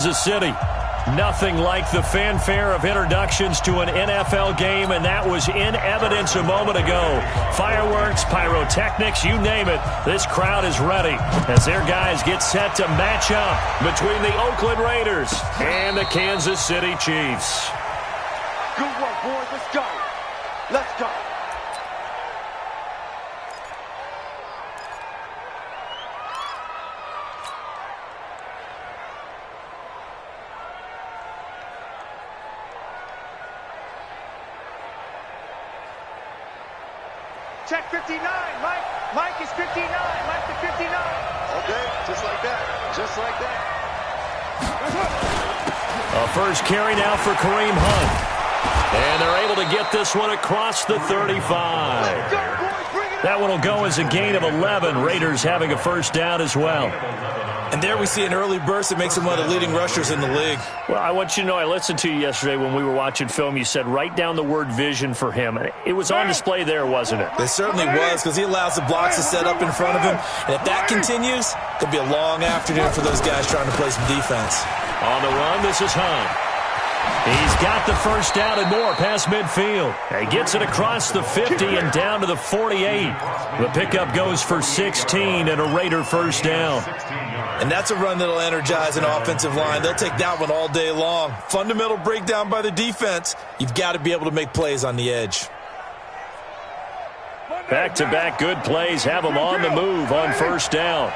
Kansas City. Nothing like the fanfare of introductions to an NFL game, and that was in evidence a moment ago. Fireworks, pyrotechnics, you name it. This crowd is ready as their guys get set to match up between the Oakland Raiders and the Kansas City Chiefs. Good work, boys. Let's go. Let's go. Check 59. Mike is 59. Mike to 59. Okay, just like that. Just like that. A first carry now for Kareem Hunt. And they're able to get this one across the 35. That one will go as a gain of 11. Raiders having a first down as well. And there we see an early burst that makes him one of the leading rushers in the league. Well, I want you to know, I listened to you yesterday when we were watching film. You said write down the word vision for him. It was on display there, wasn't it? It certainly was, because he allows the blocks to set up in front of him. And if that continues, it could be a long afternoon for those guys trying to play some defense. On the run, this is Hunt. He's got the first down and more past midfield. He gets it across the 50 and down to the 48. The pickup goes for 16 and a Raider first down. And that's a run that'll energize an offensive line. They'll take that one all day long. Fundamental breakdown by the defense. You've got to be able to make plays on the edge. Back-to-back good plays have them on the move on first down.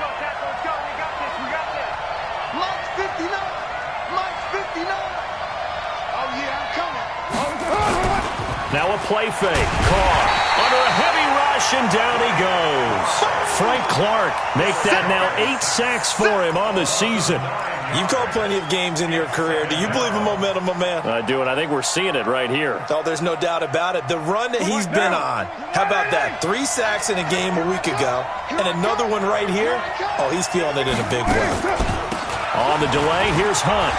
Now a play fake. Carr under a heavy rush, and down he goes. Frank Clark make that now 8 sacks for him on the season. You've called plenty of games in your career. Do you believe in momentum, my man? I do, and I think we're seeing it right here. Oh, there's no doubt about it. The run that he's been on. How about that? 3 sacks in a game a week ago, and another one right here. Oh, he's feeling it in a big way. On the delay, here's Hunt.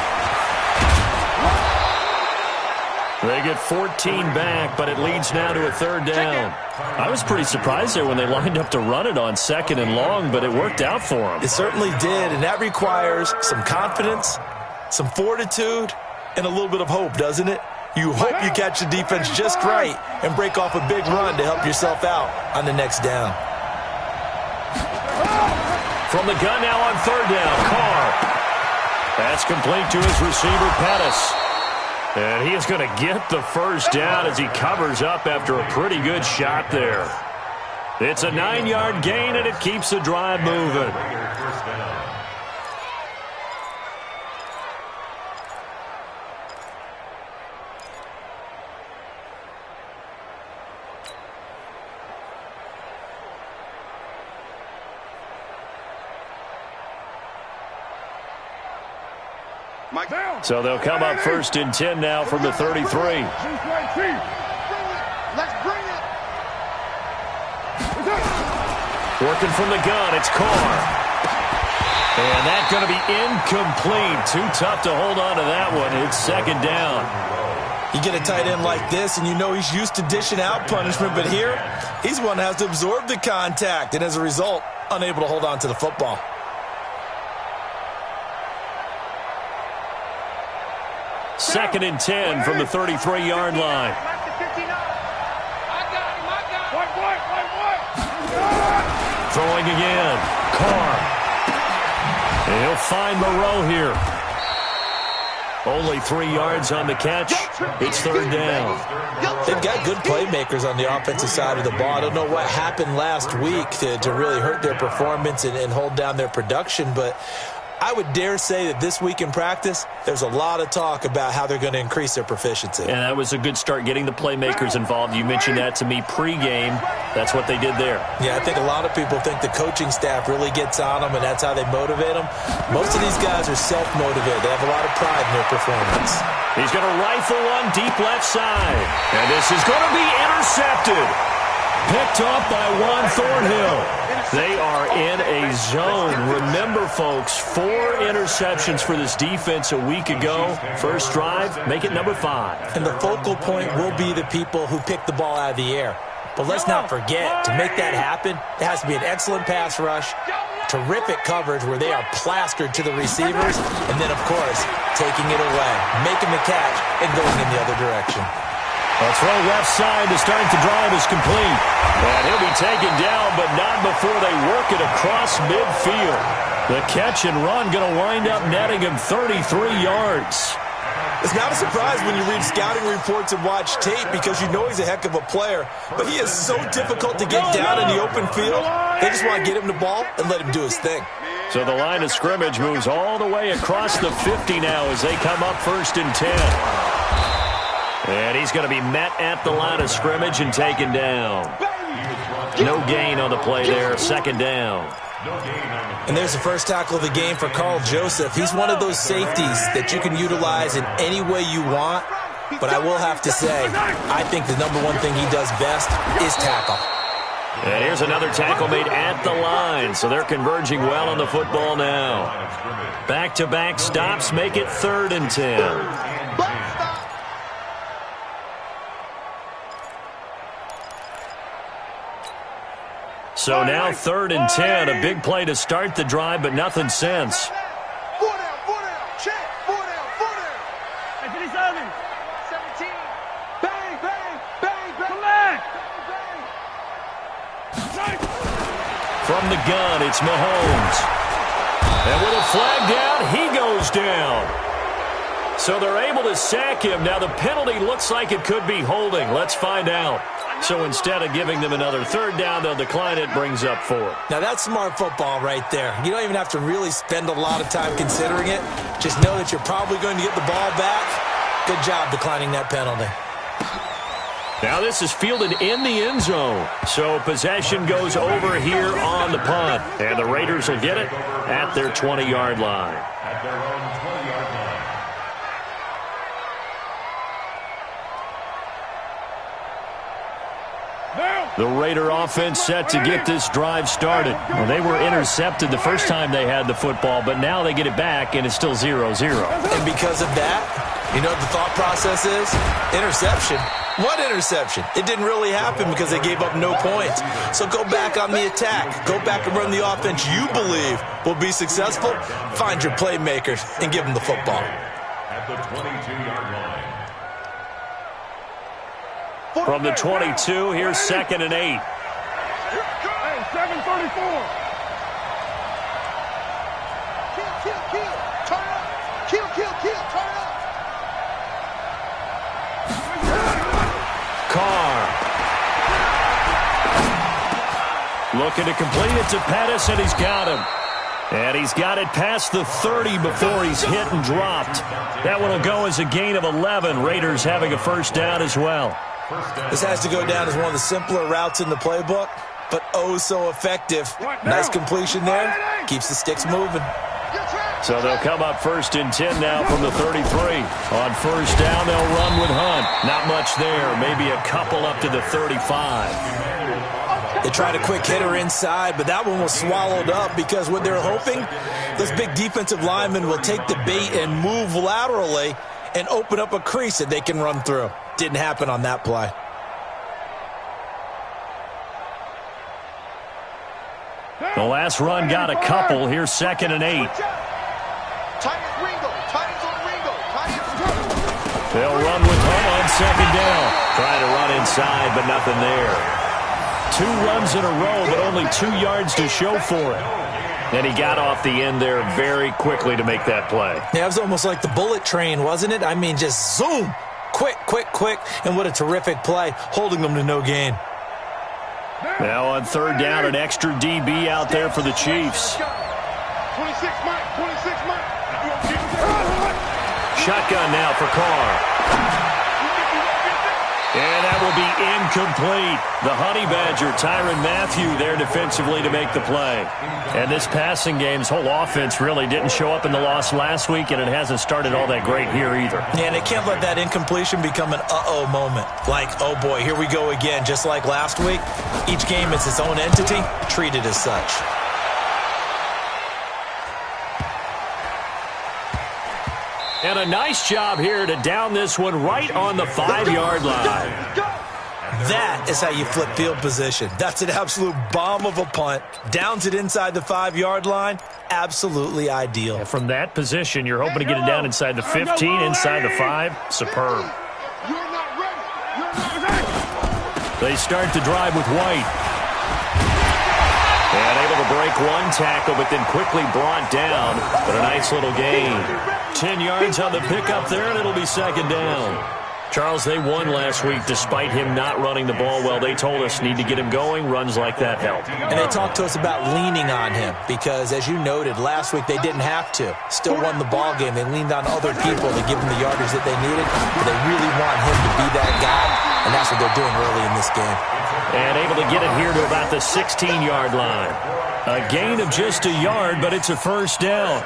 They get 14 back, but it leads now to a third down. I was pretty surprised there when they lined up to run it on second and long, but it worked out for them. It certainly did, and that requires some confidence, some fortitude, and a little bit of hope, doesn't it? You hope you catch the defense just right and break off a big run to help yourself out on the next down. From the gun now on third down, Carr. That's complete to his receiver, Pettis. And he is going to get the first down as he covers up after a pretty good shot there. It's a 9-yard gain, and it keeps the drive moving. So they'll come up first and 10 now from the 33. Let's bring it. Working from the gun, it's Carr. And that's going to be incomplete. Too tough to hold on to that one. It's second down. You get a tight end like this, and you know he's used to dishing out punishment, but here, he's one that has to absorb the contact, and as a result, unable to hold on to the football. Second and 10 from the 33-yard line. Throwing again. Carr. And he'll find Moreau here. Only 3 yards on the catch. It's third down. They've got good playmakers on the offensive side of the ball. I don't know what happened last week to really hurt their performance and hold down their production, but I would dare say that this week in practice, there's a lot of talk about how they're going to increase their proficiency. And that was a good start, getting the playmakers involved. You mentioned that to me pregame. That's what they did there. Yeah, I think a lot of people think the coaching staff really gets on them, and that's how they motivate them. Most of these guys are self-motivated. They have a lot of pride in their performance. He's going to rifle one deep left side. And this is going to be intercepted. Picked off by Juan Thornhill. They are in a zone. Remember, folks, 4 interceptions for this defense a week ago. First drive, make it number 5. And the focal point will be the people who pick the ball out of the air. But let's not forget, to make that happen, there has to be an excellent pass rush Terrific coverage where they are plastered to the receivers, and then, of course, taking it away, making the catch, and going in the other direction. A throw left side to start the drive is complete. And he'll be taken down, but not before they work it across midfield. The catch and run going to wind up netting him 33 yards. It's not a surprise when you read scouting reports and watch tape because you know he's a heck of a player, but he is so difficult to get down in the open field. They just want to get him the ball and let him do his thing. So the line of scrimmage moves all the way across the 50 now as they come up 1st and 10. And he's going to be met at the line of scrimmage and taken down. No gain on the play there, 2nd down. And there's the first tackle of the game for Carl Joseph. He's one of those safeties that you can utilize in any way you want. But I will have to say, I think the number one thing he does best is tackle. And here's another tackle made at the line. So they're converging well on the football now. Back-to-back stops make it 3rd and 10. So now 3rd and 10, a big play to start the drive, but nothing since. 4 down, check, 4 down. 17, bang, come back. From the gun, it's Mahomes. And with a flag down, he goes down. So they're able to sack him. Now the penalty looks like it could be holding. Let's find out. So instead of giving them another 3rd down, they'll decline it, brings up 4. Now that's smart football right there. You don't even have to really spend a lot of time considering it. Just know that you're probably going to get the ball back. Good job declining that penalty. Now this is fielded in the end zone. So possession goes over here on the punt. And the Raiders will get it at their 20-yard line. At their own 20-yard line. The Raider offense set to get this drive started. Well, they were intercepted the first time they had the football, but now they get it back, and it's still 0-0. And because of that, you know what the thought process is? Interception. What interception? It didn't really happen because they gave up no points. So go back on the attack. Go back and run the offense you believe will be successful. Find your playmakers and give them the football. At the 22-yard line. From the 22, here's 2nd and 8. Hey, 734. Kill, turn up. Kill, turn up. Carr. Looking to complete it to Pettis, and he's got him. And he's got it past the 30 before he's hit and dropped. That one will go as a gain of 11. Raiders having a 1st down as well. This has to go down as one of the simpler routes in the playbook, but oh so effective. Nice completion there. Keeps the sticks moving. So they'll come up 1st and 10 now from the 33. On 1st down, they'll run with Hunt. Not much there. Maybe a couple up to the 35. They tried a quick hitter inside, but that one was swallowed up because what they're hoping, those big defensive linemen will take the bait and move laterally and open up a crease that they can run through. Didn't happen on that play. The last run got a couple. Here's 2nd and 8. They'll run with Hunt on 2nd down. Trying to run inside, but nothing there. 2 runs in a row, but only 2 yards to show for it. And he got off the end there very quickly to make that play. Yeah, it was almost like the bullet train, wasn't it? I mean, just zoom. Quick. And what a terrific play, holding them to no gain. Now on 3rd down, an extra DB out there for the Chiefs. 26 Mike. Shotgun now for Carr. And that will be incomplete. The Honey Badger, Tyrann Mathieu, there defensively to make the play. And this passing game's whole offense really didn't show up in the loss last week, and it hasn't started all that great here either. Yeah, and they can't let that incompletion become an uh-oh moment. Like, oh boy, here we go again, just like last week. Each game is its own entity, treated as such. And a nice job here to down this one right on the 5-yard line. That is how you flip field position. That's an absolute bomb of a punt. Downs it inside the 5-yard line. Absolutely ideal. And from that position, you're hoping to get it down inside the 15, inside the 5. Superb. They start to drive with White. And able to break one tackle, but then quickly brought down. But a nice little gain. 10 yards on the pickup there, and it'll be second down. Charles, they won last week despite him not running the ball well. They told us need to get him going. Runs like that help. And they talked to us about leaning on him because, as you noted, last week they didn't have to. Still won the ball game. They leaned on other people to give them the yardage that they needed. But they really want him to be that guy, and that's what they're doing early in this game. And able to get it here to about the 16-yard line. A gain of just a yard, but it's a first down.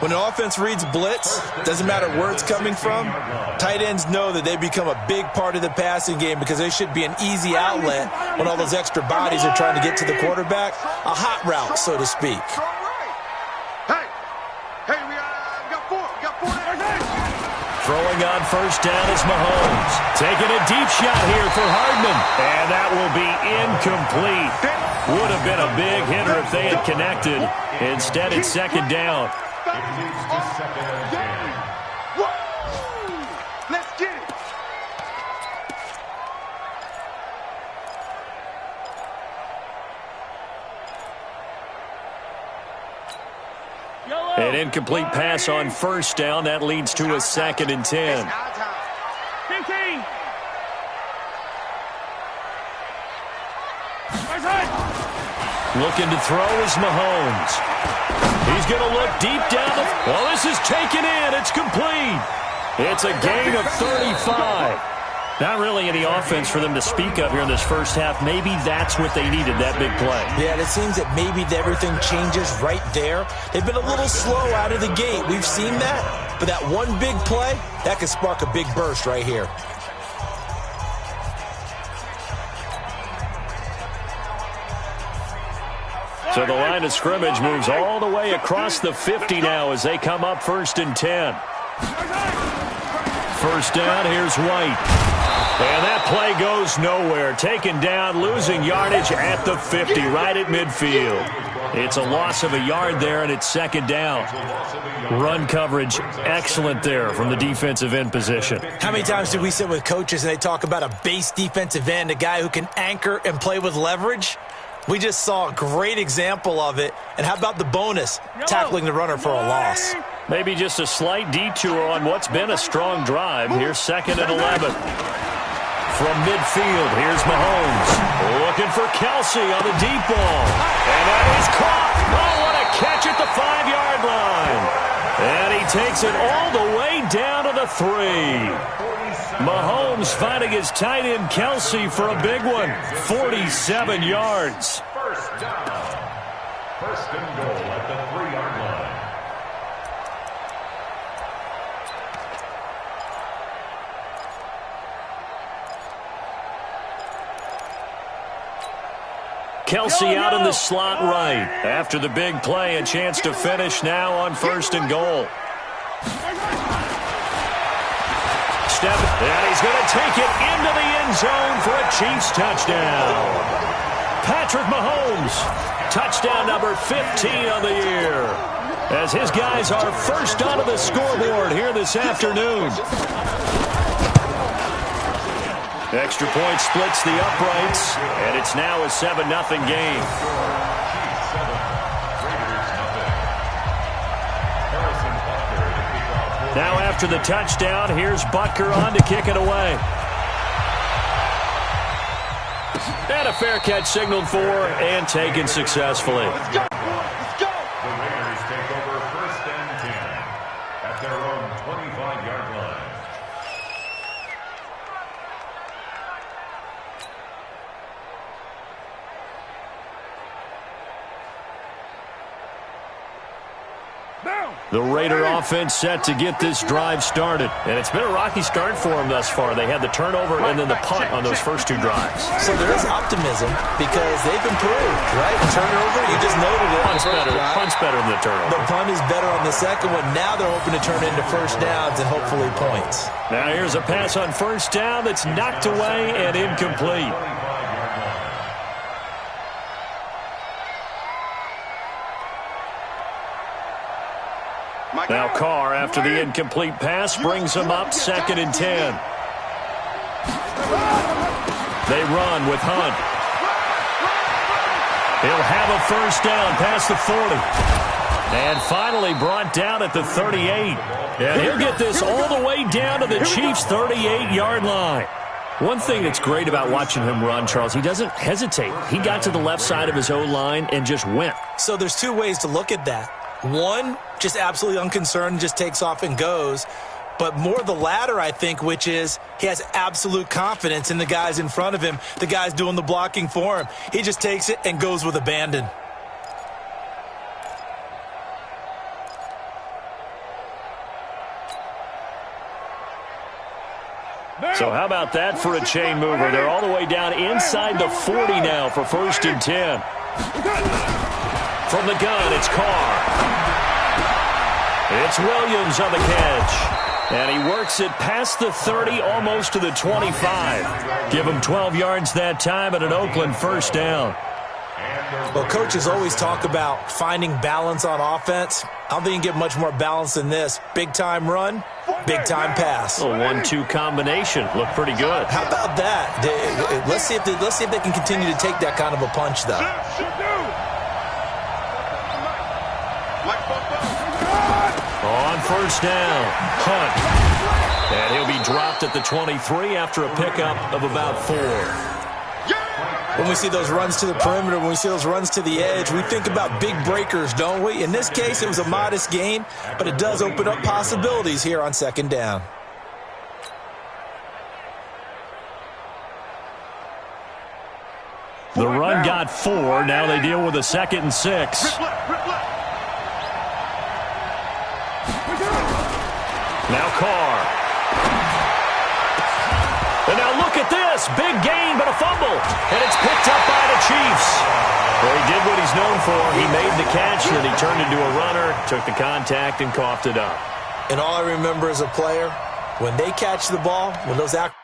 When an offense reads blitz, doesn't matter where it's coming from, tight ends know that they become a big part of the passing game because they should be an easy outlet when all those extra bodies are trying to get to the quarterback. A hot route, so to speak. Hey, we got four. Throwing on first down is Mahomes. Taking a deep shot here for Hardman. And that will be incomplete. Would have been a big hitter if they had connected. Instead, it's second down. Let's get it. An incomplete pass on first down. That leads to a 2nd and 10. 15. Looking to throw is Mahomes. He's going to look deep down. Well, this is taken in. It's complete. It's a gain of 35. Not really any offense for them to speak of here in this first half. Maybe that's what they needed, that big play. Yeah, it seems that maybe everything changes right there. They've been a little slow out of the gate. We've seen that. But that one big play, that could spark a big burst right here. So the line of scrimmage moves all the way across the 50 now as they come up 1st and 10. First down, here's White. And that play goes nowhere. Taken down, losing yardage at the 50, right at midfield. It's a loss of a yard there, and it's second down. Run coverage, excellent there from the defensive end position. How many times do we sit with coaches and they talk about a base defensive end, a guy who can anchor and play with leverage? We just saw a great example of it. And how about the bonus, tackling the runner for a loss? Maybe just a slight detour on what's been a strong drive. Here's 2nd and 11. From midfield, here's Mahomes. Looking for Kelsey on the deep ball. And that is caught. Oh, what a catch at the 5-yard line. And he takes it all the way down to the 3. Mahomes finding his tight end Kelsey for a big one. 47 yards. First down. First and goal at the 3-yard line. Kelsey out in the slot right. After the big play, a chance to finish now on 1st and goal. And he's going to take it into the end zone for a Chiefs touchdown. Patrick Mahomes, touchdown number 15 on the year. As his guys are first onto the scoreboard here this afternoon. Extra point splits the uprights, and it's now a 7-0 game. Now after the touchdown, here's Butker on to kick it away. And a fair catch signaled for and taken successfully. Let's go. The Raiders take over 1st and 10 at their own 25-yard line. The Raider offense set to get this drive started. And it's been a rocky start for them thus far. They had the turnover and then the punt on those first two drives. So there is optimism because they've improved, right? Turnover, you just noted it. Punt's better than the turnover. The punt is better on the second one. Now they're hoping to turn into first downs and hopefully points. Now here's a pass on first down that's knocked away and incomplete. Now Carr, after the incomplete pass, brings him up 2nd and 10. They run with Hunt. He'll have a first down past the 40. And finally brought down at the 38. And he'll get this all the way down to the Chiefs' 38-yard line. One thing that's great about watching him run, Charles, he doesn't hesitate. He got to the left side of his O-line and just went. So there's two ways to look at that. One, just absolutely unconcerned, just takes off and goes. But more the latter, I think, which is he has absolute confidence in the guys in front of him, the guys doing the blocking for him. He just takes it and goes with abandon. So how about that for a chain mover? They're all the way down inside the 40 now for 1st and 10. From the gun, it's Carr. It's Williams on the catch. And he works it past the 30, almost to the 25. Give him 12 yards that time and an Oakland first down. Well, coaches always talk about finding balance on offense. I don't think you can get much more balance than this. Big-time run, big-time pass. A 1-2 combination. Looked pretty good. How about that? Let's see if they can continue to take that kind of a punch, though. On first down, Hunt. And he'll be dropped at the 23 after a pickup of about 4. When we see those runs to the perimeter, when we see those runs to the edge, we think about big breakers, don't we? In this case, it was a modest gain, but it does open up possibilities here on 2nd down. The run got 4. Now they deal with a 2nd and 6. Now Carr. And now look at this. Big gain, but a fumble. And it's picked up by the Chiefs. Well, he did what he's known for. He made the catch, and he turned into a runner, took the contact, and coughed it up. And all I remember as a player, when they catch the ball, when those acrobatic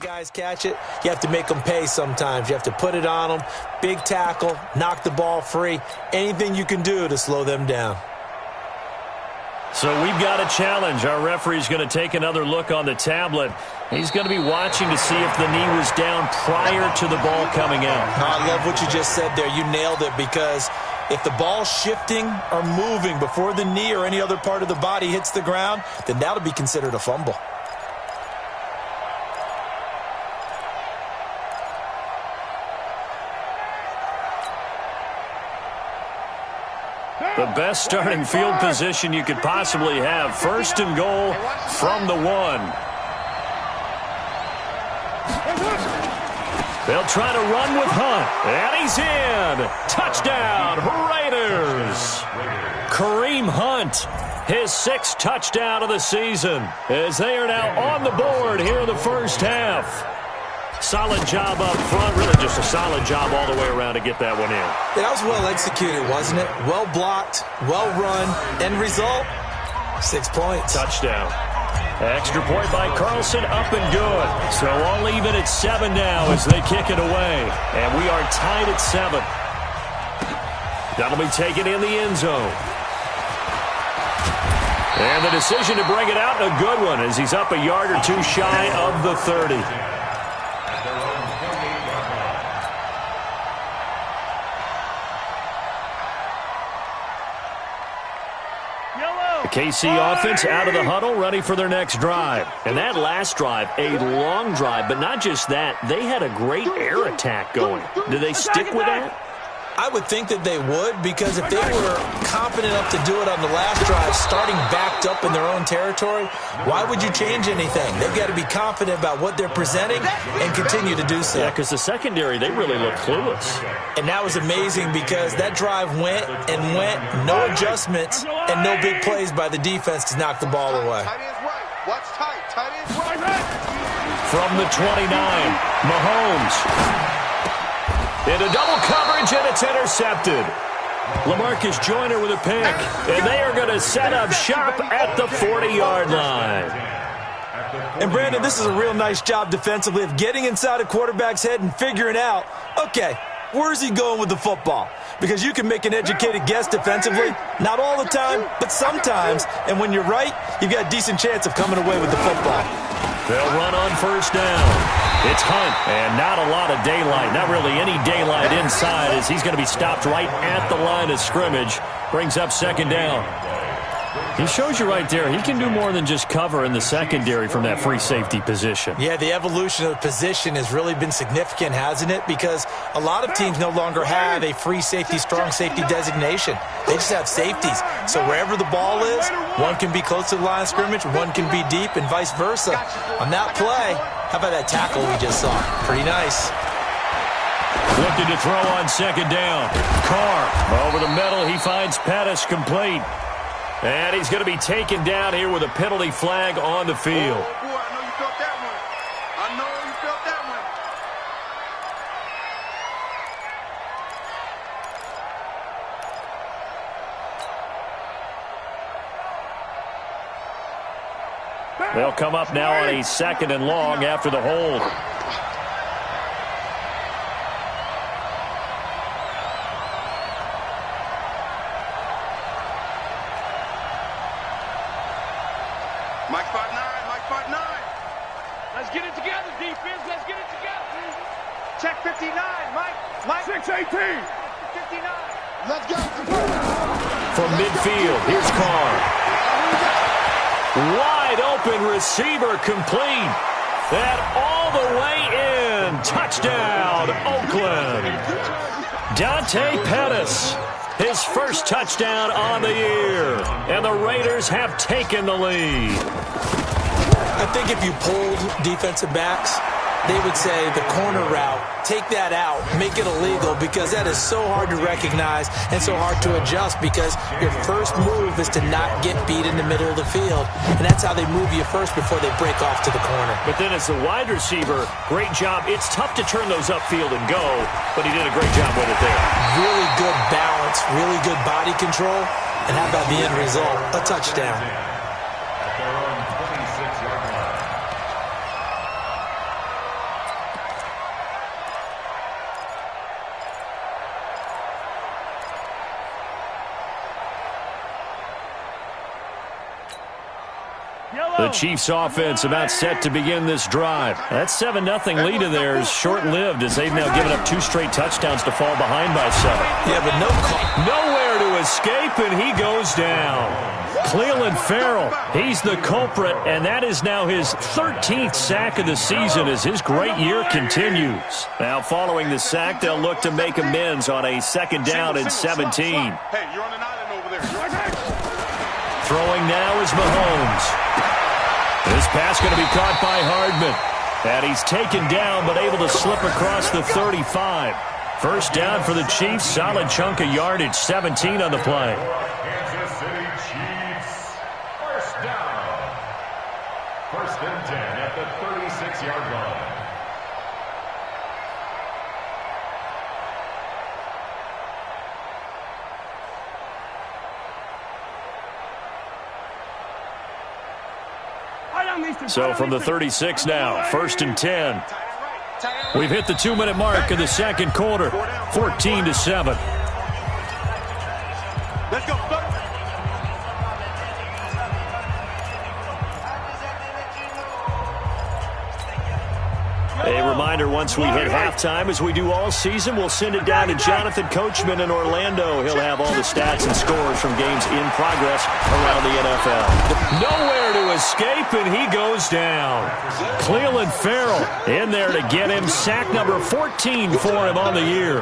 guys catch it, you have to make them pay sometimes. You have to put it on them. Big tackle, knock the ball free. Anything you can do to slow them down. So we've got a challenge. Our referee's going to take another look on the tablet. He's going to be watching to see if the knee was down prior to the ball coming out. I love what you just said there. You nailed it, because if the ball's shifting or moving before the knee or any other part of the body hits the ground, then that'll be considered a fumble. The best starting field position you could possibly have. 1st and goal from the 1. They'll try to run with Hunt. And he's in. Touchdown, Raiders. Kareem Hunt, his 6th touchdown of the season, as they are now on the board here in the first half. Solid job up front, really just a solid job all the way around to get that one in. Yeah, that was well executed, wasn't it? Well blocked, well run. End result, 6 points. Touchdown. Extra point by Carlson, up and good. So all even at 7 now as they kick it away. And we are tied at 7. That'll be taken in the end zone. And the decision to bring it out, a good one, as he's up a yard or 2 shy of the 30. KC offense out of the huddle, ready for their next drive. And that last drive, a long drive, but not just that. They had a great air attack going. Do they stick with that? I would think that they would, because if they were confident enough to do it on the last drive, starting backed up in their own territory, why would you change anything? They've got to be confident about what they're presenting and continue to do so. Yeah, because the secondary, they really look clueless. And that was amazing because that drive went and went, no adjustments and no big plays by the defense to knock the ball away. Tight end's right. Watch tight. Tight end's right. From the 29, Mahomes. Into double coverage, and it's intercepted. LaMarcus Joyner with a pick, and they are going to set up shop at the 40-yard line. And, Brandon, this is a real nice job defensively of getting inside a quarterback's head and figuring out, okay, where's he going with the football? Because you can make an educated guess defensively, not all the time, but sometimes. And when you're right, you've got a decent chance of coming away with the football. They'll run on first down. It's Hunt, and not a lot of daylight, not really any daylight inside, as he's going to be stopped right at the line of scrimmage. Brings up second down. He shows you right there, he can do more than just cover in the secondary from that free safety position. Yeah, the evolution of the position has really been significant, hasn't it? Because a lot of teams no longer have a free safety, strong safety designation. They just have safeties. So wherever the ball is, one can be close to the line of scrimmage, one can be deep, and vice versa. On that play, how about that tackle we just saw? Pretty nice. Looking to throw on second down. Carr over the middle. He finds Pettis complete. And he's going to be taken down here with a penalty flag on the field. Oh, boy, I know you felt that one. I know you felt that one. They'll come up now on a second and long after the hold. Mike 5'9", Mike 5'9". Let's get it together, defense. Let's get it together. Check 59, Mike. 6'18". 59. Let's go. From midfield, here's Carr. Wide open receiver complete. And all the way in. Touchdown, Oakland. Dante Pettis. His first touchdown on the year. And the Raiders have taken the lead. I think if you pulled defensive backs, they would say the corner route, take that out, make it illegal, because that is so hard to recognize and so hard to adjust, because your first move is to not get beat in the middle of the field. And that's how they move you first before they break off to the corner. But then as the wide receiver, great job. It's tough to turn those upfield and go, but he did a great job with it there. Really good balance, really good body control, and how about the end result? A touchdown. At their own 26-yard line. The Chiefs offense about set to begin this drive. That 7-0 lead of theirs short-lived, as they've now given up 2 straight touchdowns to fall behind by 7. Yeah, but no call. Nowhere to escape, and he goes down. Cleveland Farrell, he's the culprit, and that is now his 13th sack of the season as his great year continues. Now, following the sack, they'll look to make amends on a second down and 17. Hey, you're on an island over there. Throwing now is Mahomes. This pass going to be caught by Hardman. And he's taken down, but able to slip across the 35. First down for the Chiefs. Solid chunk of yardage. 17 on the play. Kansas City Chiefs. First down. First and 10 at the 36-yard line. So from the 36 now, first and 10. We've hit the 2-minute mark in the second quarter, 14-7. Let's go. A reminder, once we hit halftime, as we do all season, we'll send it down to Jonathan Coachman in Orlando. He'll have all the stats and scores from games in progress around the NFL. Nowhere to escape, and he goes down. Cleveland Farrell in there to get him. Sack number 14 for him on the year.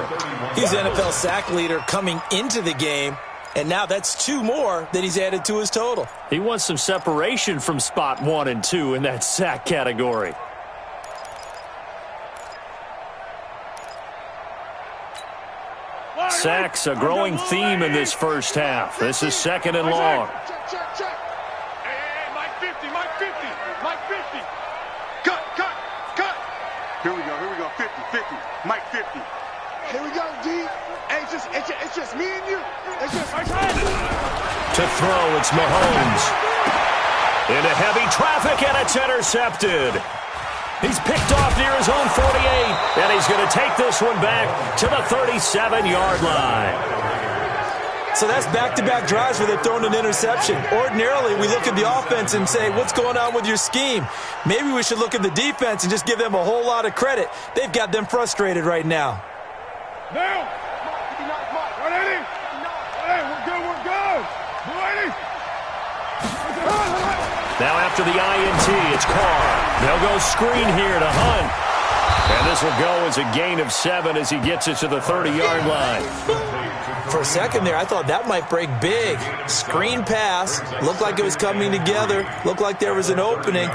He's NFL sack leader coming into the game, and now that's 2 more that he's added to his total. He wants some separation from spot 1 and 2 in that sack category. Sacks, a growing theme in this first half. This is 2nd and long. Check. Hey, Mike 50, Mike 50, Mike 50. Cut. Here we go, 50, Mike 50. Here we go, D. Hey, it's just me and you. It's just To throw, it's Mahomes. Into heavy traffic, and it's intercepted. He's picked off near his own 48, and he's going to take this one back to the 37-yard line. So that's back-to-back drives where they're throwing an interception. Ordinarily, we look at the offense and say, what's going on with your scheme? Maybe we should look at the defense and just give them a whole lot of credit. They've got them frustrated right now. Now, 180. Hey, we're good. 180. Now after the INT, it's Carr. They'll go screen here to Hunt. And this will go as a gain of 7 as he gets it to the 30-yard line. For a second there, I thought that might break big. Screen pass. Looked like it was coming together. Looked like there was an opening.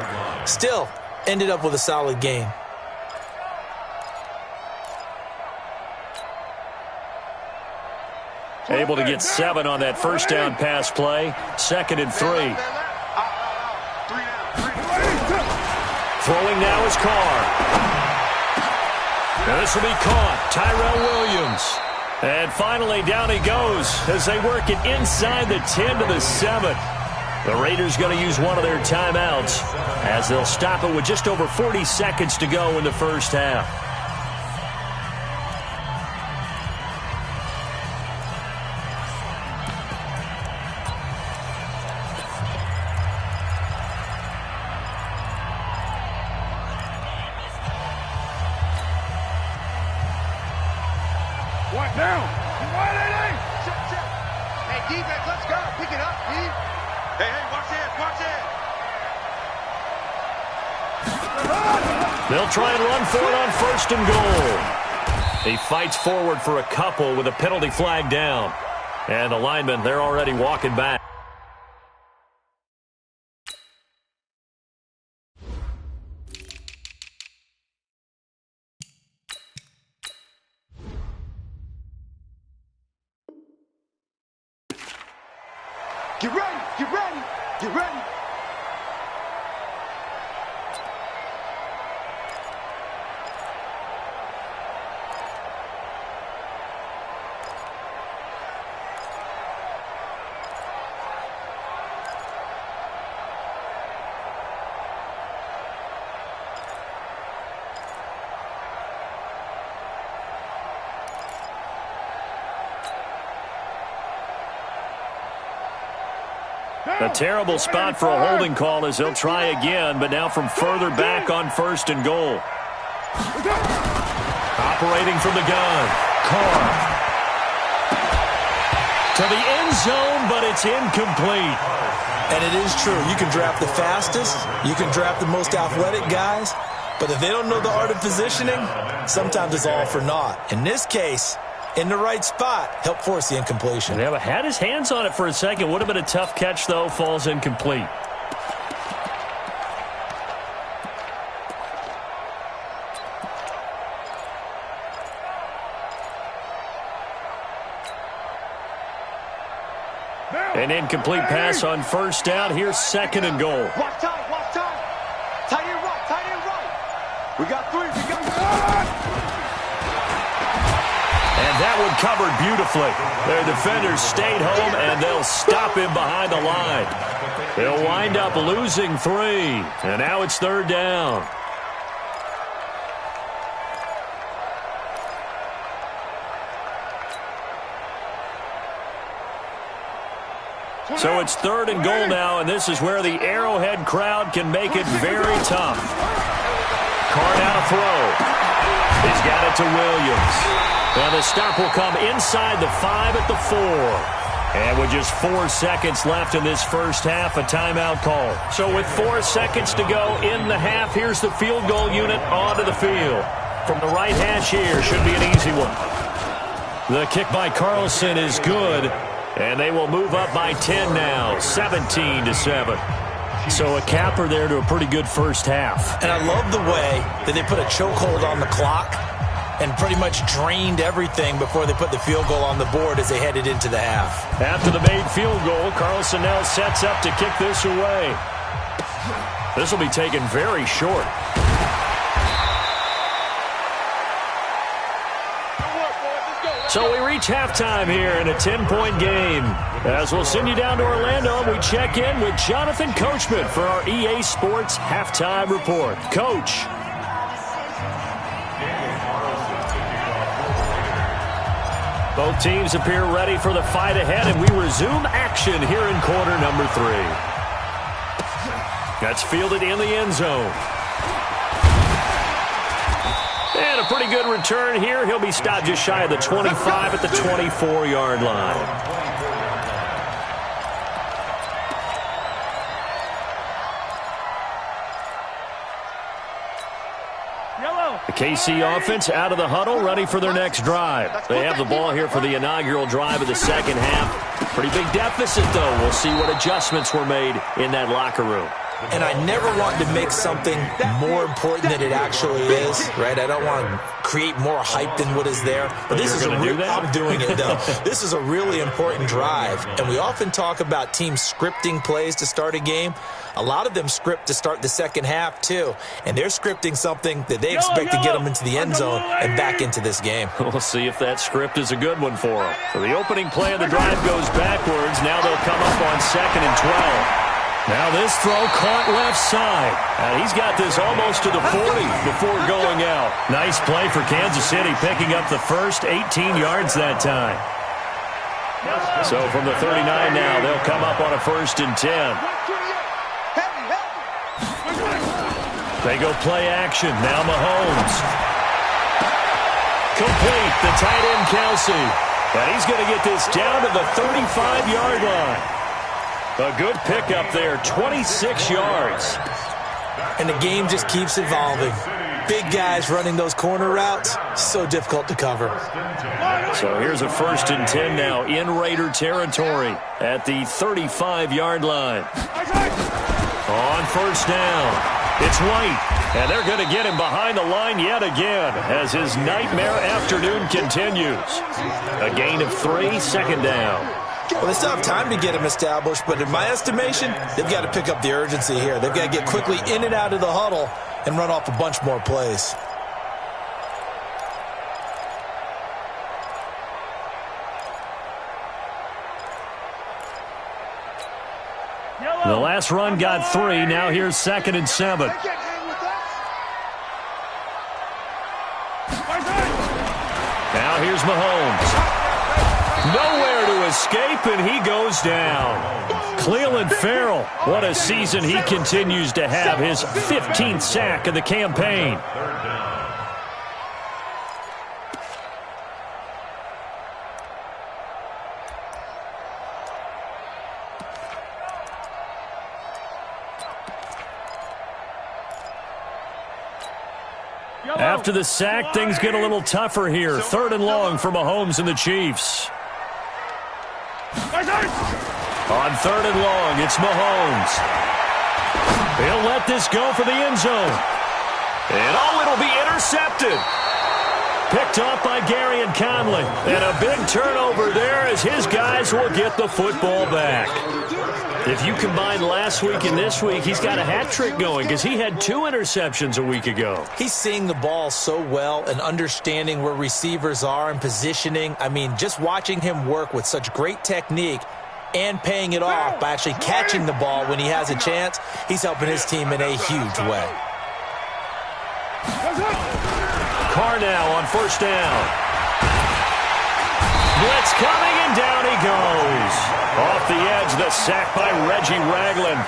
Still, ended up with a solid gain. Able to get 7 on that first down pass play. 2nd and 3. Throwing now is Carr. Now this will be caught. Tyrell Williams. And finally down he goes as they work it inside the 10 to the 7. The Raiders going to use one of their timeouts as they'll stop it with just over 40 seconds to go in the first half. What now? Check. Hey, defense, let's go. Pick it up, D. Hey, watch it. They'll try and run for it on 1st and goal. He fights forward for a couple with a penalty flag down. And the linemen, they're already walking back. Get ready. A terrible spot for a holding call as they'll try again, but now from further back on 1st and goal. Operating from the gun, Carr. To the end zone, but it's incomplete. And it is true. You can draft the fastest. You can draft the most athletic guys. But if they don't know the art of positioning, sometimes it's all for naught. In this case, in the right spot, help force the incompletion. Yeah, but had his hands on it for a second. Would have been a tough catch, though. Falls incomplete. An incomplete pass on 1st down. Here's 2nd and goal. Watch time. Tight end right. We got 3. And that one covered beautifully. Their defenders stayed home, and they'll stop him behind the line. They'll wind up losing 3, and now it's 3rd down. So it's 3rd and goal now, and this is where the Arrowhead crowd can make it very tough. Carr now to throw. He's got it to Williams. And the stop will come inside the 5 at the 4. And with just 4 seconds left in this first half, a timeout call. So with 4 seconds to go in the half, here's the field goal unit onto the field. From the right hash here, should be an easy one. The kick by Carlson is good, and they will move up by 10 now, 17-7. So a capper there to a pretty good first half. And I love the way that they put a chokehold on the clock and pretty much drained everything before they put the field goal on the board as they headed into the half. After the made field goal, Carlson now sets up to kick this away. This will be taken very short. So we reach halftime here in a 10-point game. As we'll send you down to Orlando, we check in with Jonathan Coachman for our EA Sports Halftime Report. Coach. Both teams appear ready for the fight ahead, and we resume action here in quarter number 3. That's fielded in the end zone. And a pretty good return here. He'll be stopped just shy of the 25 at the 24-yard line. The KC offense out of the huddle, ready for their next drive. They have the ball here for the inaugural drive of the second half. Pretty big deficit, though. We'll see what adjustments were made in that locker room. And I never want to make something more important than it actually is, right? I don't want to create more hype than what is there. But this is I'm doing it, though. This is a really important drive. And we often talk about teams scripting plays to start a game. A lot of them script to start the second half, too. And they're scripting something that they expect to get them into the end zone and back into this game. We'll see if that script is a good one for them. So the opening play of the drive goes backwards. Now they'll come up on 2nd and 12. Now this throw caught left side. And he's got this almost to the 40 before going out. Nice play for Kansas City, picking up the first 18 yards that time. So from the 39 now, they'll come up on a 1st and 10. They go play action. Now Mahomes. Complete. The tight end, Kelsey. And he's going to get this down to the 35-yard line. A good pickup there, 26 yards. And the game just keeps evolving. Big guys running those corner routes, so difficult to cover. So here's a 1st and 10 now in Raider territory at the 35-yard line. On 1st down, it's White, and they're going to get him behind the line yet again as his nightmare afternoon continues. A gain of 3, 2nd down. Well, they still have time to get him established, but in my estimation, they've got to pick up the urgency here. They've got to get quickly in and out of the huddle and run off a bunch more plays. The last run got 3. Now here's 2nd and 7. Now here's Mahomes. Nowhere to escape, and he goes down. Clelin Ferrell, what a season he continues to have. His 15th sack of the campaign. After the sack, things get a little tougher here. 3rd and long for Mahomes and the Chiefs. On 3rd and long, it's Mahomes. He'll let this go for the end zone. And it'll be intercepted. Picked off by Gary and Conley. And a big turnover there as his guys will get the football back. If you combine last week and this week, he's got a hat trick going because he had 2 interceptions a week ago. He's seeing the ball so well and understanding where receivers are and positioning. I mean, just watching him work with such great technique and paying it off by actually catching the ball when he has a chance, he's helping his team in a huge way. Carr now on 1st down. Blitz coming, and down he goes. Off the edge, the sack by Reggie Ragland.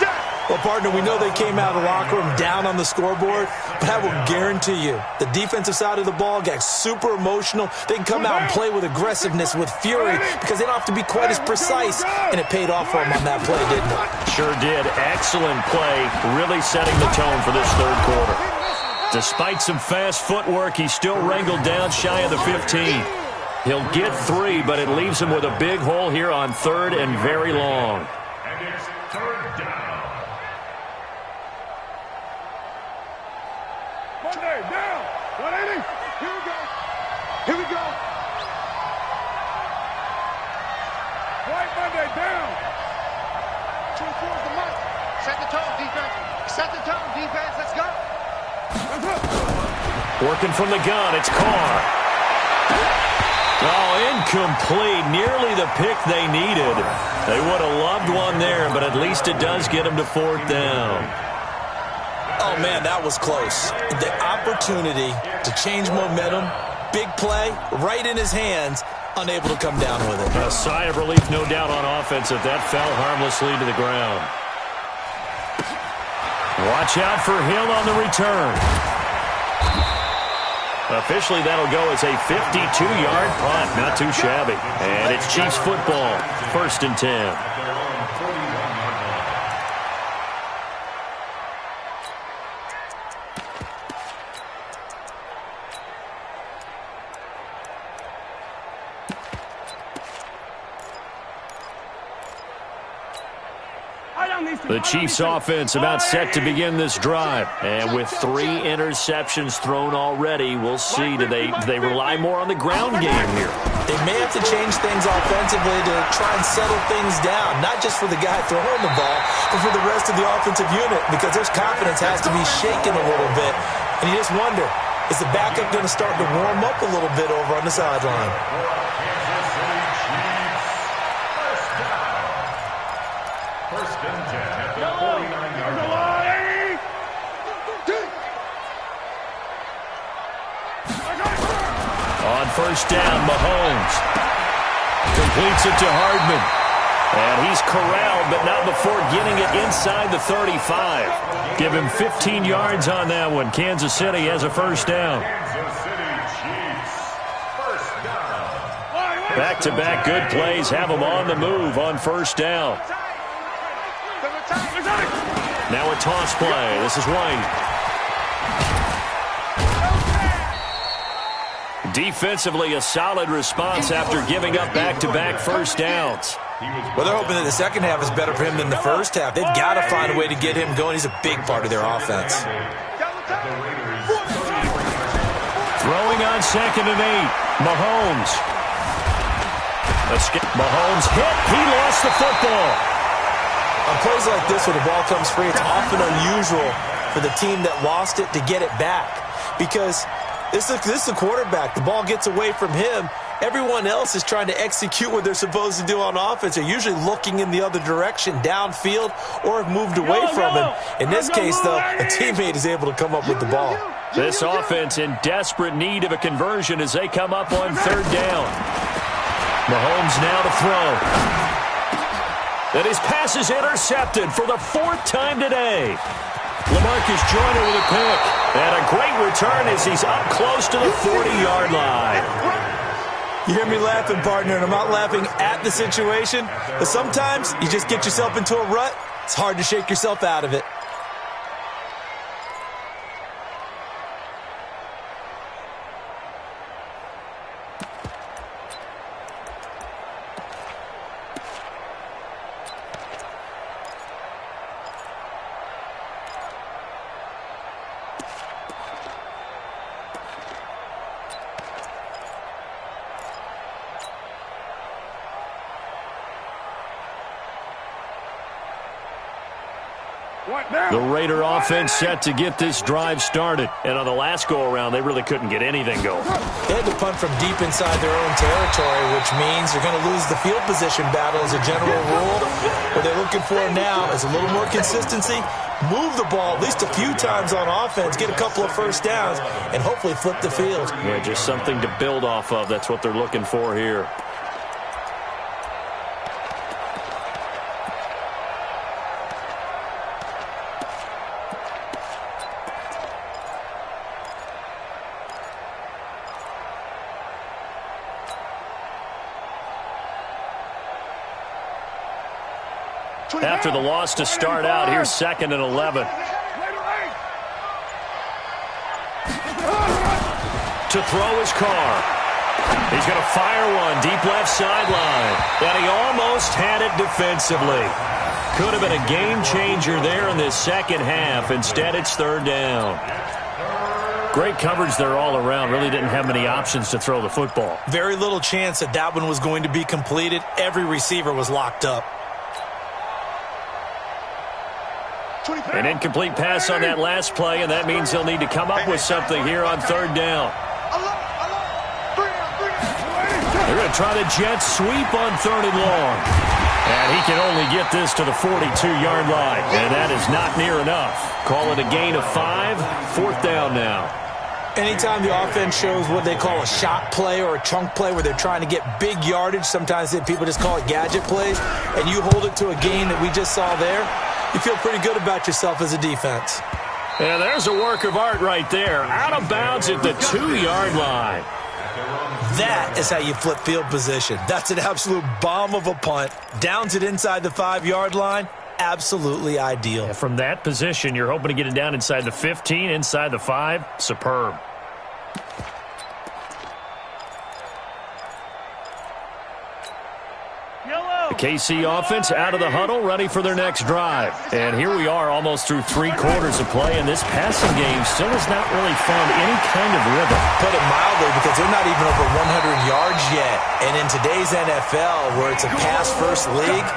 Well, partner, we know they came out of the locker room down on the scoreboard, but I will guarantee you the defensive side of the ball got super emotional. They can come out and play with aggressiveness, with fury, because they don't have to be quite as precise, and it paid off for them on that play, didn't it? Sure did. Excellent play, really setting the tone for this third quarter. Despite some fast footwork, he's still wrangled down shy of the 15. He'll get 3, but it leaves him with a big hole here on third and very long. And it's third down. Monday, down. 180. Here we go. Here we go. White Monday, down. 2-4 is the mark. Set the tone, defense. Set the tone, defense. Let's go. Working from the gun, it's Carr. Oh, incomplete. Nearly the pick they needed. They would have loved one there, but at least it does get them to fourth down. Oh, man, that was close. The opportunity to change momentum, big play, right in his hands, unable to come down with it. A sigh of relief, no doubt, on offense if that fell harmlessly to the ground. Watch out for Hill on the return. Officially, that'll go as a 52-yard punt. Not too shabby. And it's Chiefs football, 1st and 10. The Chiefs offense about set to begin this drive. And with 3 interceptions thrown already, we'll see. Do they rely more on the ground game here? They may have to change things offensively to try and settle things down, not just for the guy throwing the ball, but for the rest of the offensive unit, because their confidence has to be shaken a little bit. And you just wonder, is the backup going to start to warm up a little bit over on the sideline? On first down, Mahomes completes it to Hardman. And he's corralled, but not before getting it inside the 35. Give him 15 yards on that one. Kansas City has a first down. Back-to-back good plays have them on the move on first down. Now a toss play. This is White. Defensively, a solid response after giving up back-to-back first downs. Well, they're hoping that the second half is better for him than the first half. They've got to find a way to get him going. He's a big part of their offense. Throwing on 2nd and 8. Mahomes. Mahomes hit. He lost the football. On plays like this where the ball comes free, it's often unusual for the team that lost it to get it back. Because this is the quarterback. The ball gets away from him. Everyone else is trying to execute what they're supposed to do on offense. They're usually looking in the other direction, downfield, or have moved away from him. In this case, though, a teammate is able to come up with the ball. This offense in desperate need of a conversion as they come up on third down. Mahomes now to throw. And his pass is intercepted for the 4th time today. LaMarcus Joyner with a pick. And a great return as he's up close to the 40-yard line. You hear me laughing, partner, and I'm not laughing at the situation, but sometimes you just get yourself into a rut. It's hard to shake yourself out of it. The Raider offense set to get this drive started. And on the last go-around, they really couldn't get anything going. They had to punt from deep inside their own territory, which means they're going to lose the field position battle as a general rule. What they're looking for now is a little more consistency, move the ball at least a few times on offense, get a couple of first downs, and hopefully flip the field. Yeah, just something to build off of. That's what they're looking for here. after the loss to start out. Here's 2nd and 11. To throw his Carr. He's going to fire one deep left sideline. And he almost had it defensively. Could have been a game changer there in this second half. Instead, it's 3rd down. Great coverage there all around. Really didn't have many options to throw the football. Very little chance that that one was going to be completed. Every receiver was locked up. An incomplete pass on that last play, and that means they'll need to come up with something here on 3rd down. They're going to try the jet sweep on 3rd and long. And he can only get this to the 42-yard line, and that is not near enough. Call it a gain of 5, 4th down now. Anytime the offense shows what they call a shot play or a chunk play where they're trying to get big yardage, sometimes people just call it gadget plays, and you hold it to a gain that we just saw there, you feel pretty good about yourself as a defense. And there's a work of art right there. Out of bounds at the 2-yard line. That is how you flip field position. That's an absolute bomb of a punt. Downs it inside the 5-yard line. Absolutely ideal. Yeah, from that position, you're hoping to get it down inside the 15, inside the 5. Superb. The KC offense out of the huddle, ready for their next drive. And here we are almost through 3 quarters of play, and this passing game still has not really found any kind of rhythm. Put it mildly, because they're not even over 100 yards yet. And in today's NFL, where it's a pass-first league,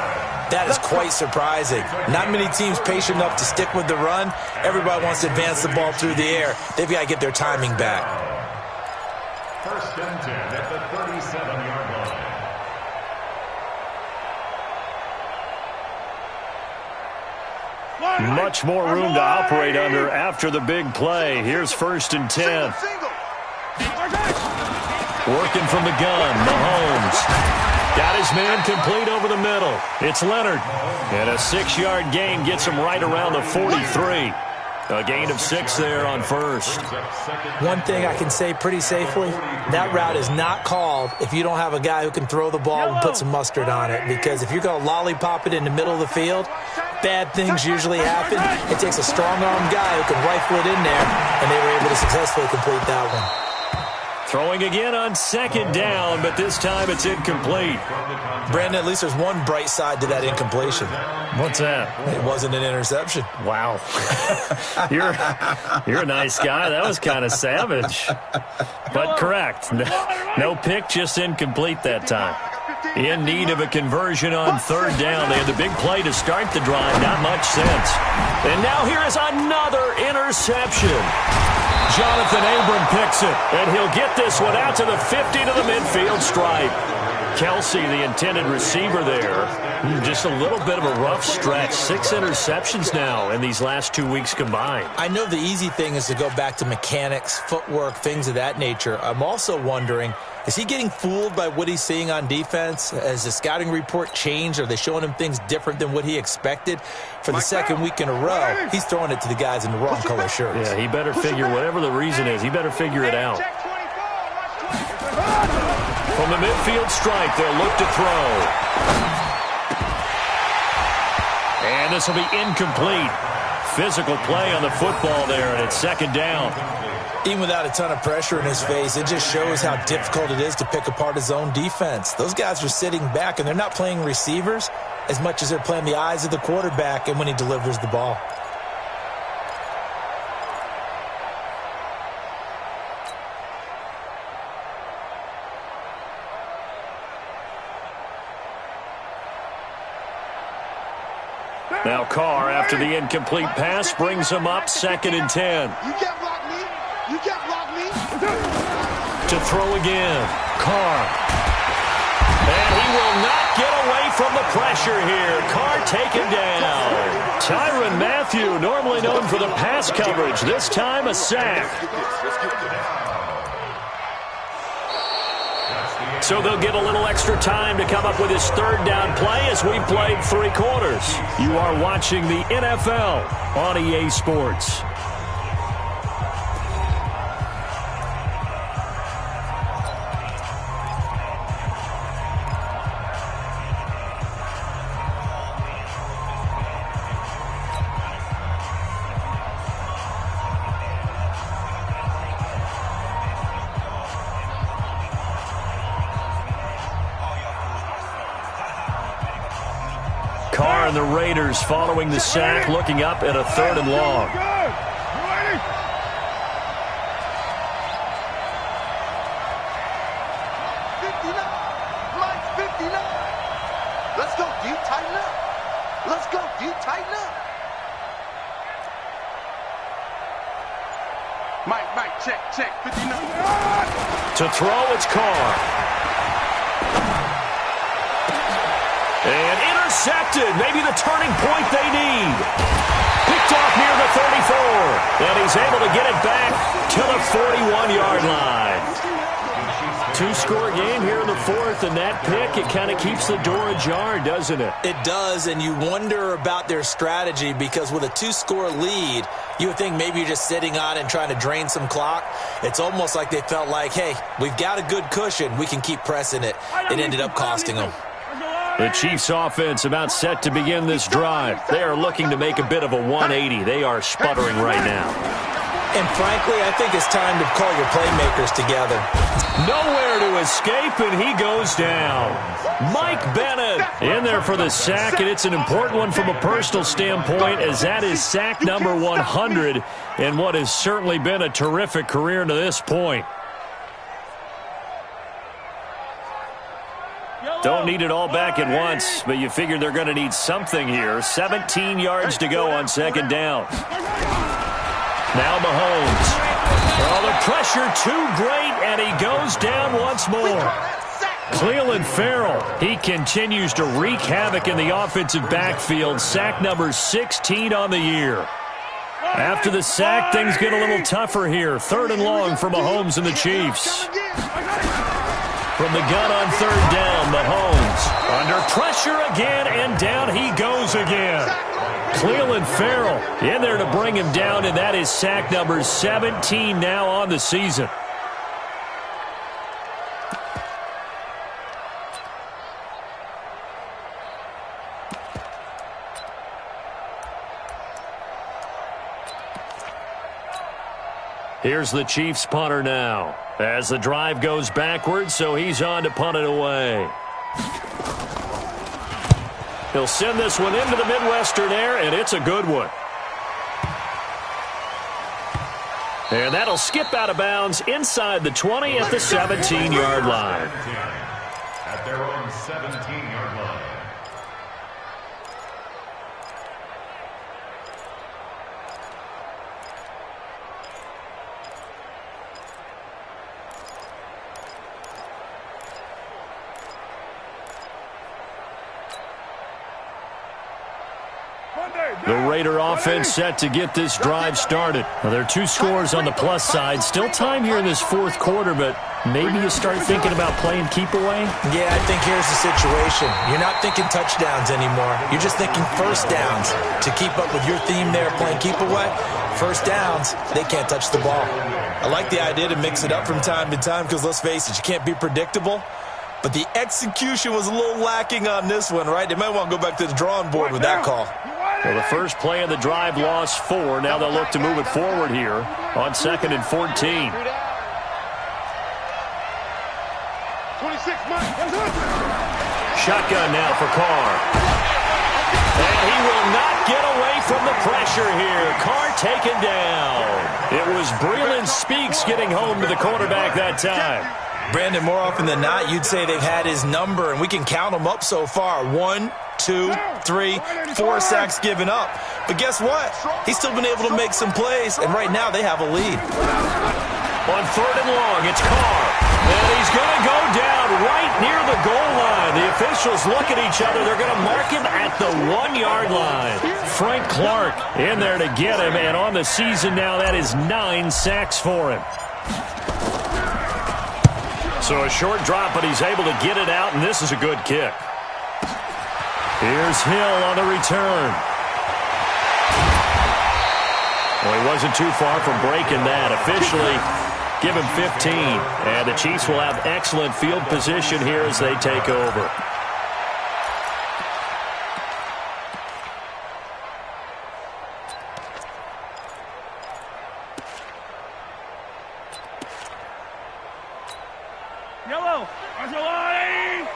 that is quite surprising. Not many teams patient enough to stick with the run. Everybody wants to advance the ball through the air. They've got to get their timing back. 1st and 10 at the 37-yard line. Much more room to operate under after the big play. Here's 1st and 10. Working from the gun, Mahomes. Got his man complete over the middle. It's Leonard. And a 6-yard gain gets him right around the 43. A gain of 6 there on 1st. One thing I can say pretty safely, that route is not called if you don't have a guy who can throw the ball and put some mustard on it. Because if you're going to lollipop it in the middle of the field, bad things usually happen. It takes a strong-armed guy who can rifle it in there, and they were able to successfully complete that one. Throwing again on 2nd down, but this time it's incomplete. Brandon, at least there's one bright side to that incompletion. What's that? It wasn't an interception. Wow. You're a nice guy. That was kind of savage. But correct. No pick, just incomplete that time. In need of a conversion on 3rd down. They had the big play to start the drive. Not much sense. And now here is another interception. Jonathan Abram picks it, and he'll get this one out to the 50 to the midfield stripe. Kelsey, the intended receiver there. Just a little bit of a rough stretch. 6 interceptions now in these last 2 weeks combined. I know the easy thing is to go back to mechanics, footwork, things of that nature. I'm also wondering, is he getting fooled by what he's seeing on defense? Has the scouting report changed? Are they showing him things different than what he expected? For the 2nd week in a row, he's throwing it to the guys in the wrong color shirts. Yeah, he better figure, whatever the reason is, he better figure it out. From the midfield stripe, they'll look to throw. And this will be incomplete. Physical play on the football there, and it's 2nd down. Even without a ton of pressure in his face, it just shows how difficult it is to pick apart his own defense. Those guys are sitting back, and they're not playing receivers as much as they're playing the eyes of the quarterback and when he delivers the ball. Now Carr, after the incomplete pass, brings him up 2nd and 10. You can't block me. You can't block me. To throw again. Carr. And he will not get away from the pressure here. Carr taken down. Tyrann Mathieu, normally known for the pass coverage. This time a sack. So they'll get a little extra time to come up with his 3rd down play as we played 3 quarters. You are watching the NFL on EA Sports. are, and the Raiders following the sack, looking up at a 3rd and long. Let's go, deep, tighten up. Let's go, deep, tighten up. Mike, check, 59. To throw, it's Carr. And intercepted. Maybe the turning point they need. Picked off near the 34. And he's able to get it back to the 41-yard line. 2-score game here in the 4th, and that pick, it kind of keeps the door ajar, doesn't it? It does, and you wonder about their strategy because with a 2-score lead, you would think maybe you're just sitting on it and trying to drain some clock. It's almost like they felt like, hey, we've got a good cushion. We can keep pressing it. It ended up costing them. The Chiefs offense about set to begin this drive. They are looking to make a bit of a 180. They are sputtering right now. And frankly, I think it's time to call your playmakers together. Nowhere to escape, and he goes down. Mike Bennett in there for the sack, and it's an important one from a personal standpoint, as that is sack number 100 in what has certainly been a terrific career to this point. Don't need it all back at once, but you figure they're going to need something here. 17 yards to go on 2nd down. Now Mahomes. Oh, the pressure too great, and he goes down once more. Clelin Ferrell, he continues to wreak havoc in the offensive backfield. Sack number 16 on the year. After the sack, things get a little tougher here. 3rd and long for Mahomes and the Chiefs. From the gun on 3rd down, Mahomes under pressure again, and down he goes again. Clelin Ferrell in there to bring him down, and that is sack number 17 now on the season. Here's the Chiefs punter now as the drive goes backwards, so he's on to punt it away. He'll send this one into the Midwestern air, and it's a good one. And that'll skip out of bounds inside the 20 at the 17-yard line. At their own 17-yard line. The Raider offense set to get this drive started. Well, there are 2 scores on the plus side. Still time here in this 4th quarter, but maybe you start thinking about playing keep away? Yeah, I think here's the situation. You're not thinking touchdowns anymore. You're just thinking first downs. To keep up with your theme there, playing keep away, first downs, they can't touch the ball. I like the idea to mix it up from time to time because, let's face it, you can't be predictable. But the execution was a little lacking on this one, right? They might want to go back to the drawing board with that call. Well, the first play of the drive lost 4. Now they'll look to move it forward here on 2nd and 14. 26, Mike. Shotgun now for Carr. And he will not get away from the pressure here. Carr taken down. It was Breland Speaks getting home to the quarterback that time. Brandon, more often than not, you'd say they've had his number, and we can count them up so far. 1, 2, 3, 4 sacks given up. But guess what? He's still been able to make some plays, and right now they have a lead. On 3rd and long, it's Carr. And he's going to go down right near the goal line. The officials look at each other. They're going to mark him at the 1-yard line. Frank Clark in there to get him, and on the season now, that is 9 sacks for him. So a short drop, but he's able to get it out, and this is a good kick. Here's Hill on the return. Well, he wasn't too far from breaking that. Officially, give him 15. And the Chiefs will have excellent field position here as they take over. Yellow. Arcelani.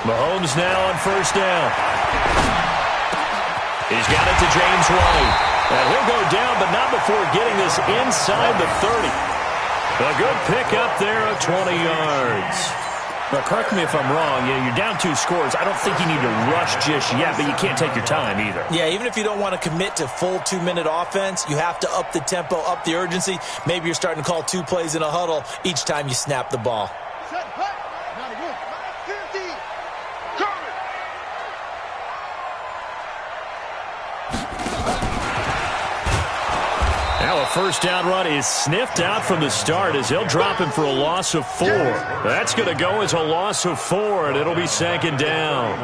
Mahomes now on first down. He's got it to James White. And he'll go down, but not before getting this inside the 30. A good pick up there of 20 yards. But correct me if I'm wrong. You're down 2 scores. I don't think you need to rush just yet, but you can't take your time either. Yeah, even if you don't want to commit to full 2-minute offense, you have to up the tempo, up the urgency. Maybe you're starting to call 2 plays in a huddle each time you snap the ball. Now a first down run is sniffed out from the start as they'll drop him for a loss of 4. That's going to go as a loss of 4, and it'll be 2nd down.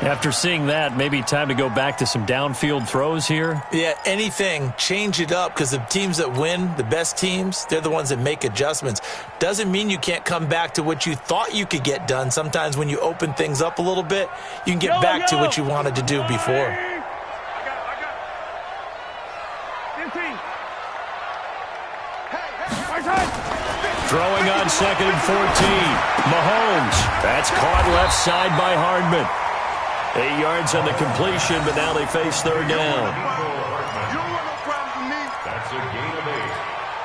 After seeing that, maybe time to go back to some downfield throws here? Yeah, anything. Change it up because the teams that win, the best teams, they're the ones that make adjustments. Doesn't mean you can't come back to what you thought you could get done. Sometimes when you open things up a little bit, you can get back to what you wanted to do before. Throwing on 2nd and 14. Mahomes. That's caught left side by Hardman. 8 yards on the completion, but now they face 3rd down. That's a gain of 8.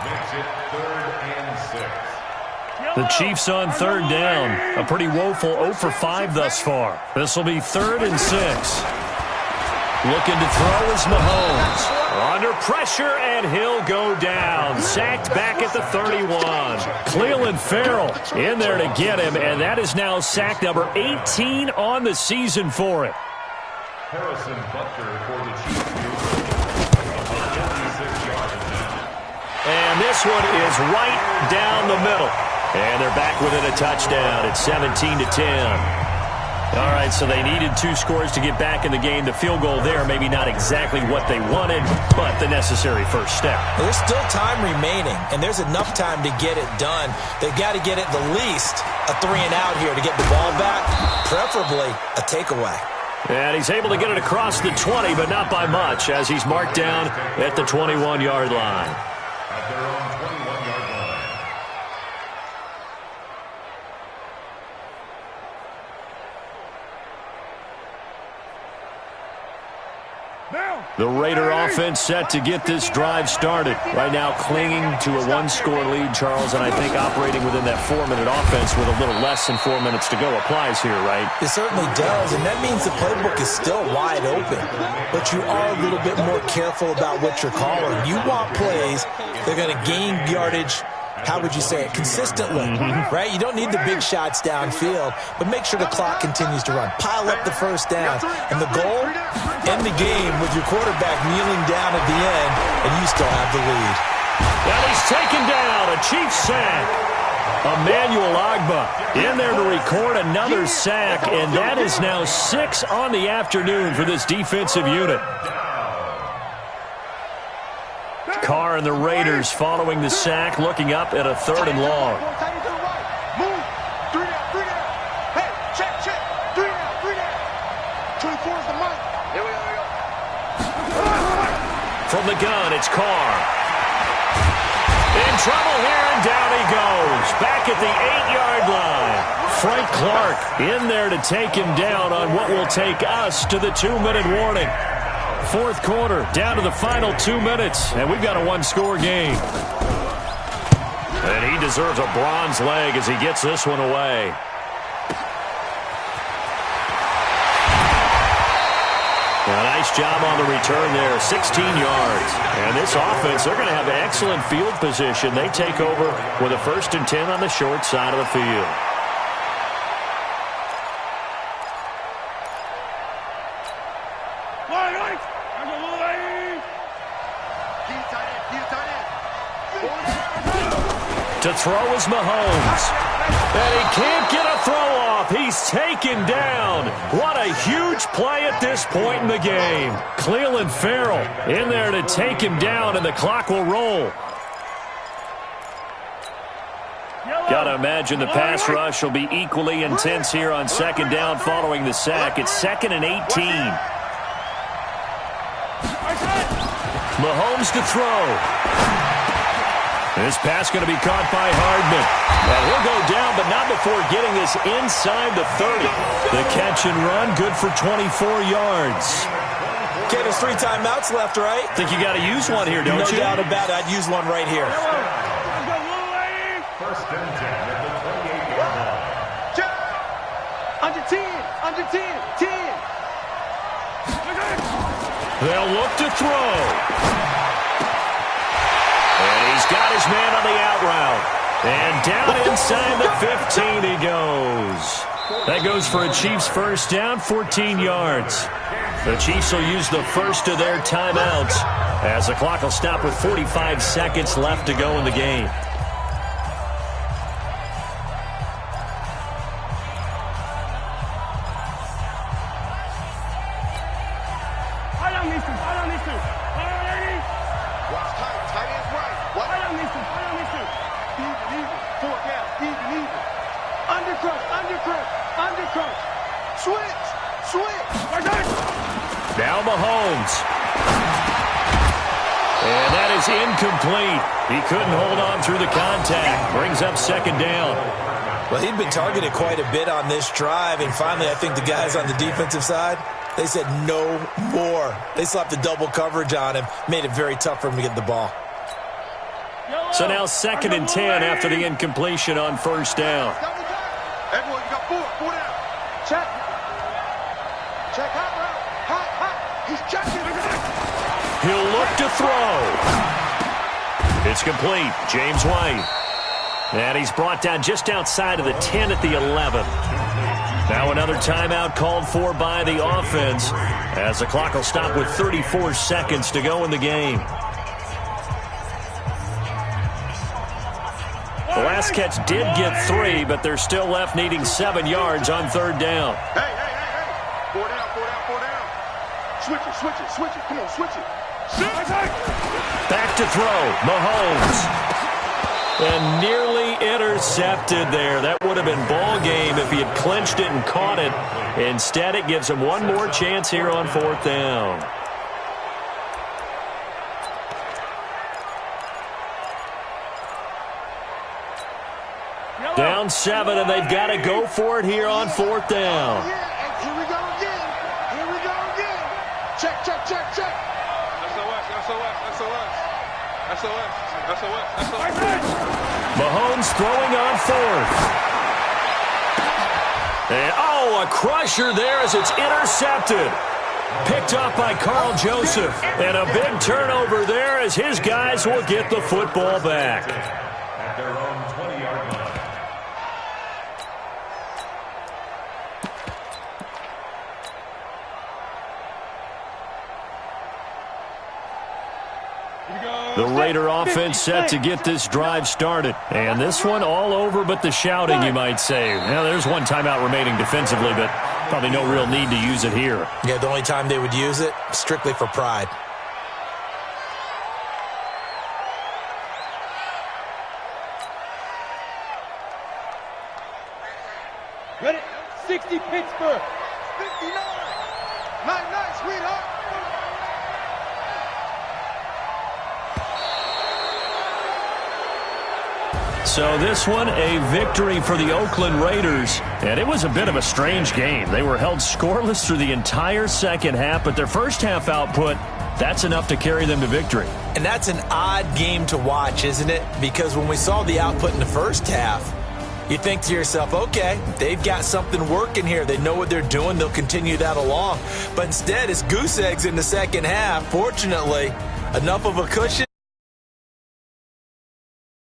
Makes it 3rd and 6. The Chiefs on 3rd down. A pretty woeful 0 for 5 thus far. This will be 3rd and 6. Looking to throw is Mahomes. Under pressure, and he'll go down. Sacked back at the 31. Cleveland Farrell in there to get him, and that is now sack number 18 on the season for him. Harrison Butker for the Chiefs. And this one is right down the middle. And they're back within a touchdown. It's 17-10. All right, so they needed 2 scores to get back in the game. The field goal there, maybe not exactly what they wanted, but the necessary first step. There's still time remaining, and there's enough time to get it done. They've got to get at the least a 3-and-out here to get the ball back, preferably a takeaway. And he's able to get it across the 20, but not by much, as he's marked down at the 21-yard line. At their own 21-yard line. The Raider offense set to get this drive started. Right now clinging to a 1-score lead, Charles, and I think operating within that 4-minute offense with a little less than 4 minutes to go applies here, right? It certainly does, and that means the playbook is still wide open. But you are a little bit more careful about what you're calling. You want plays that are going to gain yardage, how would you say it, consistently, right? You don't need the big shots downfield, but make sure the clock continues to run. Pile up the first down. And the goal, end the game with your quarterback kneeling down at the end, and you still have the lead. Well, he's taken down. A Chiefs sack. Emmanuel Ogbah in there to record another sack, and that is now 6 on the afternoon for this defensive unit. Carr and the Raiders following the sack, looking up at a 3rd and long. Move. 3 down. Hey, check. 3 down. 24 is the mark. Here we go. From the gun, it's Carr. In trouble here, and down he goes. Back at the 8-yard line. Frank Clark in there to take him down on what will take us to the 2-minute warning. 4th quarter, down to the final 2 minutes, and we've got a 1-score game. And he deserves a bronze leg as he gets this one away. A nice job on the return there, 16 yards. And this offense, they're going to have excellent field position. They take over with a 1st and 10 on the short side of the field. To throw is Mahomes. And he can't get a throw off. He's taken down. What a huge play at this point in the game. Cleveland Farrell in there to take him down, and the clock will roll. Got to imagine the pass rush will be equally intense here on 2nd down following the sack. It's 2nd and 18. Mahomes to throw. This pass going to be caught by Hardman. And he'll go down, but not before getting this inside the 30. The catch and run, good for 24 yards. Okay, there's 3 timeouts left, right? Think you got to use one here, don't you? No doubt about it. I'd use one right here. First and 10 at the 28-yard line. Under 10, under 10, 10. They'll look to throw. And he's got his man on the out route. And down inside the 15 he goes. That goes for a Chiefs first down, 14 yards. The Chiefs will use the first of their timeouts as the clock will stop with 45 seconds left to go in the game. Now Mahomes. And that is incomplete. He couldn't hold on through the contact. Brings up second down. Well, he'd been targeted quite a bit on this drive, and finally I think the guys on the defensive side, they said no more. They slapped the double coverage on him, made it very tough for him to get the ball. So now 2nd and 10 after the incompletion on first down. Everyone, you got 4 down. Check. Check hot route. Hot. He's checking. He'll look to throw. It's complete. James White. And he's brought down just outside of the 10 at the 11. Now another timeout called for by the offense as the clock will stop with 34 seconds to go in the game. The last catch did get 3, but they're still left needing 7 yards on third down. Hey. 4 down. Switch it. Come on, switch it. Back to throw. Mahomes. And nearly intercepted there. That would have been ball game if he had clinched it and caught it. Instead, it gives him one more chance here on 4th down. Down 7, and they've got to go for it here on 4th down. Here we go again. Check. SOS. Mahomes throwing on 4th. And, a crusher there as it's intercepted. Picked up by Carl Joseph. And a big turnover there as his guys will get the football back. At their own 20-yard line. The Raider offense set to get this drive started. And this one all over but the shouting, you might say. Now, there's one timeout remaining defensively, but probably no real need to use it here. Yeah, the only time they would use it, strictly for pride. Ready? 60 Pittsburgh. 59. Night, sweetheart. So this one, a victory for the Oakland Raiders. And it was a bit of a strange game. They were held scoreless through the entire second half, but their first half output, that's enough to carry them to victory. And that's an odd game to watch, isn't it? Because when we saw the output in the first half, you think to yourself, okay, they've got something working here. They know what they're doing. They'll continue that along. But instead, it's goose eggs in the second half. Fortunately, enough of a cushion